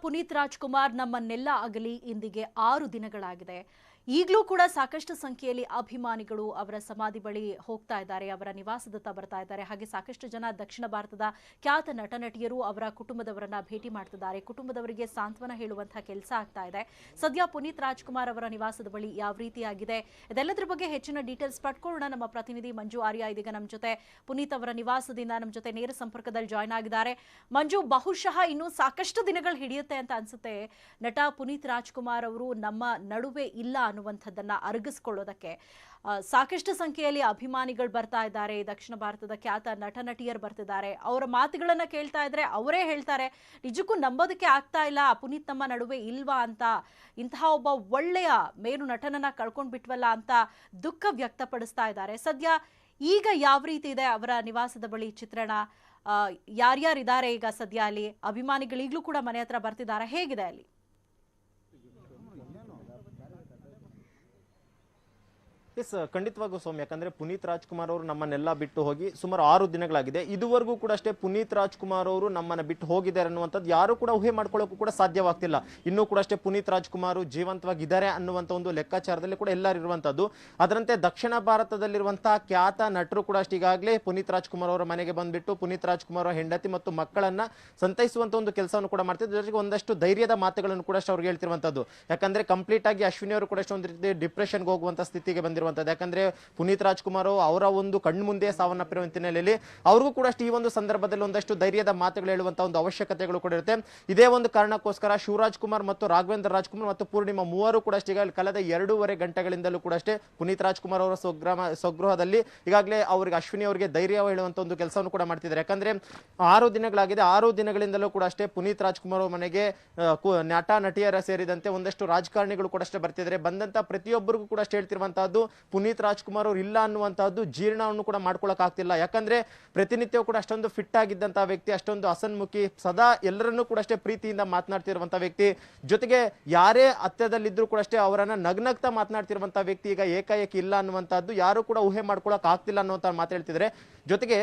ಪುನೀತ್ ರಾಜ್ಕುಮಾರ್ ನಮ್ಮನ್ನೆಲ್ಲ ಅಗಲಿ ಇಂದಿಗೆ 6 ದಿನಗಳಾಗಿದೆ. ಈಗಲೂ ಕೂಡ ಸಾಕಷ್ಟು ಸಂಖ್ಯೆಯಲ್ಲಿ ಅಭಿಮಾನಿಗಳು ಅವರ ಸಮಾಧಿ ಬಳಿ ಹೋಗ್ತಾ ಇದ್ದಾರೆ, ಅವರ ನಿವಾಸದತ್ತ ಬರ್ತಾ ಇದ್ದಾರೆ. ಹಾಗೆ ಸಾಕಷ್ಟು ಜನ ದಕ್ಷಿಣ ಭಾರತದ ಖ್ಯಾತ ನಟ ನಟಿಯರು ಅವರ ಕುಟುಂಬದವರನ್ನ ಭೇಟಿ ಮಾಡ್ತಿದ್ದಾರೆ. ಕುಟುಂಬದವರಿಗೆ ಸಾಂತ್ವನ ಹೇಳುವಂತಹ ಕೆಲಸ ಆಗ್ತಾ ಇದೆ. ಸದ್ಯ ಪುನೀತ್ ರಾಜ್ಕುಮಾರ್ ಅವರ ನಿವಾಸದ ಬಳಿ ಯಾವ ರೀತಿಯಾಗಿದೆ ಇದೆಲ್ಲದರ ಬಗ್ಗೆ ಹೆಚ್ಚಿನ ಡೀಟೇಲ್ಸ್ ಪಡ್ಕೊಳ್ಳೋಣ. ನಮ್ಮ ಪ್ರತಿನಿಧಿ ಮಂಜು ಆರ್ಯ ಇದೀಗ ನಮ್ಮ ಜೊತೆ ಪುನೀತ್ ಅವರ ನಿವಾಸದಿಂದ ನಮ್ಮ ಜೊತೆ ನೇರ ಸಂಪರ್ಕದಲ್ಲಿ ಜಾಯ್ನ್ ಆಗಿದ್ದಾರೆ. ಮಂಜು, ಬಹುಶಃ ಇನ್ನೂ ಸಾಕಷ್ಟು ದಿನಗಳು ಹಿಡಿಯುತ್ತೆ ಅಂತ ಅನ್ಸುತ್ತೆ ನಟ ಪುನೀತ್ ರಾಜ್ಕುಮಾರ್ ಅವರು ನಮ್ಮ ನಡುವೆ ಇಲ್ಲ ಅನ್ನುವಂಥದ್ದನ್ನ ಅರಗಿಸ್ಕೊಳ್ಳೋದಕ್ಕೆ. ಸಾಕಷ್ಟು ಸಂಖ್ಯೆಯಲ್ಲಿ ಅಭಿಮಾನಿಗಳು ಬರ್ತಾ ಇದ್ದಾರೆ, ದಕ್ಷಿಣ ಭಾರತದ ಖ್ಯಾತ ನಟ ನಟಿಯರು ಬರ್ತಿದ್ದಾರೆ. ಅವರ ಮಾತುಗಳನ್ನ ಕೇಳ್ತಾ ಇದ್ರೆ ಅವರೇ ಹೇಳ್ತಾರೆ, ನಿಜಕ್ಕೂ ನಂಬೋದಕ್ಕೆ ಆಗ್ತಾ ಇಲ್ಲ ಪುನೀತ್ ನಮ್ಮ ನಡುವೆ ಇಲ್ವಾ ಅಂತ. ಇಂತಹ ಒಬ್ಬ ಒಳ್ಳೆಯ ಮೇರು ನಟನನ್ನ ಕಳ್ಕೊಂಡ್ ಬಿಟ್ವಲ್ಲ ಅಂತ ದುಃಖ ವ್ಯಕ್ತಪಡಿಸ್ತಾ ಇದ್ದಾರೆ. ಸದ್ಯ ಈಗ ಯಾವ ರೀತಿ ಇದೆ ಅವರ ನಿವಾಸದ ಬಳಿ ಚಿತ್ರಣ? ಯಾರ್ಯಾರಿದ್ದಾರೆ ಈಗ ಸದ್ಯ ಅಲ್ಲಿ? ಅಭಿಮಾನಿಗಳು ಈಗಲೂ ಕೂಡ ಮನೆ ಹತ್ರ ಬರ್ತಿದ್ದಾರೆ, ಹೇಗಿದೆ ಅಲ್ಲಿ? ಎಸ್, ಖಂಡಿತವಾಗೂ ಸೌಮ್ಯ. ಯಾಕಂದ್ರೆ ಪುನೀತ್ ರಾಜ್ಕುಮಾರ್ ಅವರು ನಮ್ಮನ್ನೆಲ್ಲ ಬಿಟ್ಟು ಹೋಗಿ ಸುಮಾರು 6 ದಿನಗಳಾಗಿದೆ. ಇದುವರೆಗೂ ಕೂಡ ಅಷ್ಟೇ ಪುನೀತ್ ರಾಜ್ಕುಮಾರ್ ಅವರು ನಮ್ಮನ್ನ ಬಿಟ್ಟು ಹೋಗಿದ್ದಾರೆ ಅನ್ನುವಂಥದ್ದು ಯಾರು ಕೂಡ ಊಹೆ ಮಾಡ್ಕೊಳ್ಳೋಕ್ಕೂ ಕೂಡ ಸಾಧ್ಯವಾಗ್ತಿಲ್ಲ. ಇನ್ನೂ ಕೂಡ ಅಷ್ಟೇ ಪುನೀತ್ ರಾಜ್ಕುಮಾರ್ ಜೀವಂತವಾಗಿದ್ದಾರೆ ಅನ್ನುವಂಥ ಒಂದು ಲೆಕ್ಕಾಚಾರದಲ್ಲಿ ಕೂಡ ಎಲ್ಲರೂ ಇರುವಂತದ್ದು. ಅದರಂತೆ ದಕ್ಷಿಣ ಭಾರತದಲ್ಲಿರುವಂತಹ ಖ್ಯಾತ ನಟರು ಕೂಡ ಅಷ್ಟೇ ಈಗಾಗಲೇ ಪುನೀತ್ ರಾಜ್ಕುಮಾರ್ ಅವರ ಮನೆಗೆ ಬಂದ್ಬಿಟ್ಟು ಪುನೀತ್ ರಾಜ್ಕುಮಾರ್ ಅವರ ಹೆಂಡತಿ ಮತ್ತು ಮಕ್ಕಳನ್ನ ಸಂತೈಸುವಂತ ಒಂದು ಕೆಲಸವನ್ನು ಕೂಡ ಮಾಡ್ತಿದ್ರು. ಜೊತೆಗೆ ಒಂದಷ್ಟು ಧೈರ್ಯದ ಮಾತುಗಳನ್ನು ಕೂಡ ಅಷ್ಟೇ ಅವ್ರಿಗೆ ಹೇಳ್ತಿರುವಂತದ್ದು. ಯಾಕಂದ್ರೆ ಕಂಪ್ಲೀಟ್ ಆಗಿ ಅಶ್ವಿನಿ ಅವರು ಕೂಡ ಒಂದು ರೀತಿ ಡಿಪ್ರೆಷನ್ಗೆ ಹೋಗುವಂತ ಸ್ಥಿತಿಗೆ ಬಂದಿರುವಂತದ್ದು. ಯಾಕಂದ್ರೆ ಪುನೀತ್ ರಾಜ್ಕುಮಾರ್ ಅವರ ಒಂದು ಕಣ್ಣು ಮುಂದೆ ಸಾವನ್ನಪ್ಪಿರುವ ಹಿನ್ನೆಲೆಯಲ್ಲಿ ಅವ್ರಿಗೂ ಕೂಡ ಈ ಒಂದು ಸಂದರ್ಭದಲ್ಲಿ ಒಂದಷ್ಟು ಧೈರ್ಯದ ಮಾತುಗಳು ಹೇಳುವಂತಹ ಒಂದು ಅವಶ್ಯಕತೆಗಳು ಕೂಡ ಇರುತ್ತೆ. ಇದೇ ಒಂದು ಕಾರಣಕ್ಕೋಸ್ಕರ ಶಿವರಾಜ್ ಕುಮಾರ್ ಮತ್ತು ರಾಘವೇಂದ್ರ ರಾಜ್ಕುಮಾರ್ ಮತ್ತು ಪೂರ್ಣಿಮಾ ಮೂವರು ಕೂಡ ಅಷ್ಟೇ ಈಗಾಗಲೇ ಕಳೆದ 2.5 ಗಂಟೆಗಳಿಂದಲೂ ಕೂಡ ಅಷ್ಟೇ ಪುನೀತ್ ರಾಜ್ಕುಮಾರ್ ಅವರ ಸ್ವಗೃಹದಲ್ಲಿ ಈಗಾಗಲೇ ಅವರಿಗೆ ಅಶ್ವಿನಿ ಅವರಿಗೆ ಧೈರ್ಯ ಹೇಳುವಂತ ಒಂದು ಕೆಲಸವನ್ನು ಕೂಡ ಮಾಡ್ತಿದ್ದಾರೆ. ಯಾಕಂದ್ರೆ 6 ದಿನಗಳಾಗಿದೆ. 6 ದಿನಗಳಿಂದಲೂ ಕೂಡ ಅಷ್ಟೇ ಪುನೀತ್ ರಾಜ್ಕುಮಾರ್ ಅವರ ಮನೆಗೆ ನಟ ನಟಿಯರ ಸೇರಿದಂತೆ ಒಂದಷ್ಟು ರಾಜಕಾರಣಿಗಳು ಕೂಡ ಅಷ್ಟೇ ಬರ್ತಿದ್ದಾರೆ. ಬಂದಂತ ಪ್ರತಿಯೊಬ್ಬರಿಗೂ ಕೂಡ ಅಷ್ಟೇ ಹೇಳ್ತಿರುವಂತಹದ್ದು ಪುನೀತ್ ರಾಜ್ಕುಮಾರ್ ಅವರು ಇಲ್ಲ ಅನ್ನುವಂತಹದ್ದು ಜೀರ್ಣವನ್ನು ಕೂಡ ಮಾಡ್ಕೊಳಕ್ ಆಗ್ತಿಲ್ಲ. ಯಾಕಂದ್ರೆ ಪ್ರತಿನಿತ್ಯ ಕೂಡ ಅಷ್ಟೊಂದು ಫಿಟ್ ಆಗಿದ್ದಂತಹ ವ್ಯಕ್ತಿ, ಅಷ್ಟೊಂದು ಹಸನ್ಮುಖಿ, ಸದಾ ಎಲ್ಲರನ್ನೂ ಕೂಡ ಅಷ್ಟೇ ಪ್ರೀತಿಯಿಂದ ಮಾತನಾಡ್ತಿರುವಂತಹ ವ್ಯಕ್ತಿ, ಜೊತೆಗೆ ಯಾರೇ ಹತ್ತಿರದಲ್ಲಿದ್ರು ಕೂಡ ಅಷ್ಟೇ ಅವರನ್ನ ನಗ್ನಗ್ತಾ ಮಾತನಾಡ್ತಿರುವಂತಹ ವ್ಯಕ್ತಿ ಈಗ ಏಕಾಏಕಿ ಇಲ್ಲ ಅನ್ನುವಂತಹದ್ದು ಯಾರು ಕೂಡ ಊಹೆ ಮಾಡ್ಕೊಳಕ್ ಆಗ್ತಿಲ್ಲ ಅನ್ನುವಂತ ಮಾತು ಹೇಳ್ತಿದ್ರೆ. ಜೊತೆಗೆ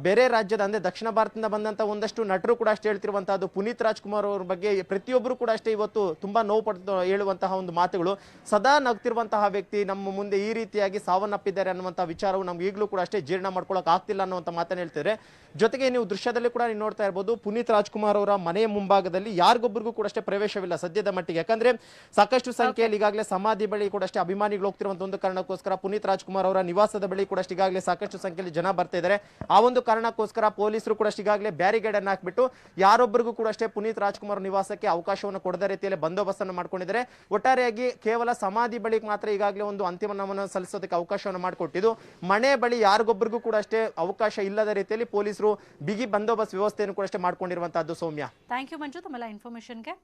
ಬೇರೆ ರಾಜ್ಯದ ಅಂದ್ರೆ ದಕ್ಷಿಣ ಭಾರತದಿಂದ ಬಂದಂತ ಒಂದಷ್ಟು ನಟರು ಕೂಡ ಅಷ್ಟೇ ಹೇಳ್ತಿರುವಂತಹದ್ದು ಪುನೀತ್ ರಾಜ್ಕುಮಾರ್ ಅವರ ಬಗ್ಗೆ ಪ್ರತಿಯೊಬ್ಬರು ಕೂಡ ಅಷ್ಟೇ ಇವತ್ತು ತುಂಬಾ ನೋವು ಪಡ್ತು ಹೇಳುವಂತಹ ಒಂದು ಮಾತುಗಳು. ಸದಾ ನಗ್ತಿರುವಂತಹ ವ್ಯಕ್ತಿ ನಮ್ಮ ಮುಂದೆ ಈ ರೀತಿಯಾಗಿ ಸಾವನ್ನಪ್ಪಿದ್ದಾರೆ ಅನ್ನುವಂತಹ ವಿಚಾರವು ನಮ್ಗೆ ಈಗಲೂ ಕೂಡ ಅಷ್ಟೇ ಜೀರ್ಣ ಮಾಡ್ಕೊಳಕ್ ಆಗ್ತಿಲ್ಲ ಅನ್ನುವಂತ ಮಾತನ್ನ ಹೇಳ್ತಿದ್ರೆ. ಜೊತೆಗೆ ನೀವು ದೃಶ್ಯದಲ್ಲಿ ಕೂಡ ನೀವು ನೋಡ್ತಾ ಇರಬಹುದು, ಪುನೀತ್ ರಾಜ್ಕುಮಾರ್ ಅವರ ಮನೆಯ ಮುಂಭಾಗದಲ್ಲಿ ಯಾರಿಗೊಬ್ಬರಿಗೂ ಕೂಡ ಅಷ್ಟೇ ಪ್ರವೇಶವಿಲ್ಲ ಸದ್ಯದ ಮಟ್ಟಿಗೆ. ಯಾಕಂದ್ರೆ ಸಾಕಷ್ಟು ಸಂಖ್ಯೆಯಲ್ಲಿ ಈಗಾಗಲೇ ಸಮಾಧಿ ಬಳಿ ಕೂಡ ಅಷ್ಟೇ ಅಭಿಮಾನಿಗಳು ಹೋಗ್ತಿರುವಂತ ಒಂದು ಕಾರಣಕ್ಕೋಸ್ಕರ ಪುನೀತ್ ರಾಜ್ಕುಮಾರ್ ಅವರ ನಿವಾಸದ ಬಳಿ ಕೂಡ ಅಷ್ಟೇ ಈಗಾಗಲೇ ಸಾಕಷ್ಟು ಸಂಖ್ಯೆಯಲ್ಲಿ ಜನ ಬರ್ತಾ ಇದ್ದಾರೆ. ಆ ಒಂದು ಕಾರಣಕ್ಕೋಸ್ಕರ ಪೊಲೀಸರು ಕೂಡ ಅಷ್ಟೇ ಈಗಾಗಲೇ ಬ್ಯಾರಿಗೇಡ್ ಅನ್ನು ಹಾಕ್ಬಿಟ್ಟು ಯಾರೊಬ್ಬರಿಗೂ ಕೂಡ ಅಷ್ಟೇ ಪುನೀತ್ ರಾಜ್ಕುಮಾರ್ ನಿವಾಸಕ್ಕೆ ಅವಕಾಶವನ್ನು ಕೊಡದ ರೀತಿಯಲ್ಲಿ ಬಂದೋಬಸ್ತ್ ಅನ್ನು ಮಾಡ್ಕೊಂಡಿದ್ದಾರೆ. ಒಟ್ಟಾರೆಯಾಗಿ ಕೇವಲ ಸಮಾಧಿ ಬಳಿ ಮಾತ್ರ ಈಗಾಗಲೇ ಒಂದು ಅಂತಿಮ ನಮನ ಸಲ್ಲಿಸೋದಕ್ಕೆ ಅವಕಾಶವನ್ನು ಮಾಡಿಕೊಟ್ಟಿದ್ದು, ಮನೆ ಬಳಿ ಯಾರಿಗೊಬ್ಬರಿಗೂ ಕೂಡ ಅಷ್ಟೇ ಅವಕಾಶ ಇಲ್ಲದ ರೀತಿಯಲ್ಲಿ ಪೊಲೀಸರು ಬಿಗಿ ಬಂದೋಬಸ್ತ್ ವ್ಯವಸ್ಥೆಯನ್ನು ಕೂಡ ಅಷ್ಟೇ ಮಾಡ್ಕೊಂಡಿರುವಂತಹದ್ದು. ಸೌಮ್ಯ, ಥ್ಯಾಂಕ್ ಯು ಮಂಜು ತಮ್ಮೆಲ್ಲ ಇನ್ಫಾರ್ಮೇಶನ್ಗೆ.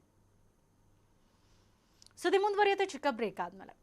ಸುದ್ದಿ ಮುಂದುವರಿಯುತ್ತೆ ಚಿಕ್ಕ ಬ್ರೇಕ್ ಆದ್ಮೇಲೆ.